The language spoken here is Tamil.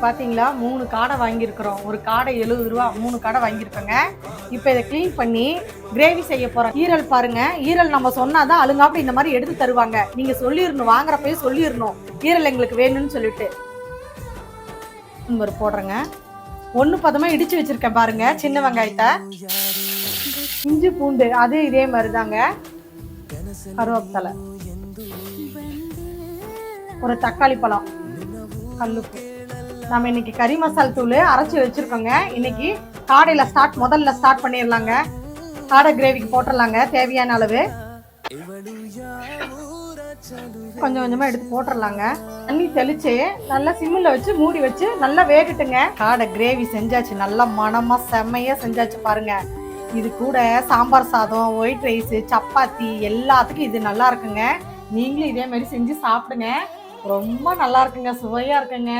பார்த்தீங்களா 3 காடை வாங்கியிருக்கிறோம். ஒரு காடை 70 ரூபா, 3 காடை வாங்கியிருக்கோங்க. இப்போ இதை க்ளீன் பண்ணி கிரேவி செய்ய போகிறோம். ஈரல் பாருங்க, ஈரல் நம்ம சொன்னாதான் அழுங்காப்படி இந்த மாதிரி எடுத்து தருவாங்க. நீங்க சொல்லிடணும், வாங்குறப்பயே சொல்லிடணும் ஈரல் எங்களுக்கு வேணும்னு சொல்லிட்டு. ஒரு போடுறேங்க. 1 பதமா இடிச்சு வச்சிருக்கேன் பாருங்க. சின்ன வெங்காயத்தை, இஞ்சி பூண்டு அது இதே மாதிரி தாங்க, கருவேப்பிலை, ஒரு தக்காளி பழம், கல்லுப்பு. நம்ம இன்னைக்கு கறி மசால் தூள் அரைச்சி வச்சிருக்கோங்க. இன்னைக்கு காடையில முதல்ல ஸ்டார்ட் பண்ணிடலாங்க. காடை கிரேவிக்கு போட்டுடலாங்க. தேவையான அளவு கொஞ்சம் கொஞ்சமா எடுத்து போட்டுடலாங்க. தண்ணி தெளிச்சு நல்லா சிம்மில் வச்சு மூடி வச்சு நல்லா வேகட்டுங்க. காடை கிரேவி செஞ்சாச்சு, நல்லா மணமா செம்மையா செஞ்சாச்சு பாருங்க. இது கூட சாம்பார் சாதம், ஒயிட் ரைஸ், சப்பாத்தி எல்லாத்துக்கும் இது நல்லா இருக்குங்க. நீங்களும் இதே மாதிரி செஞ்சு சாப்பிடுங்க. ரொம்ப நல்லா இருக்குங்க, சுவையா இருக்குங்க.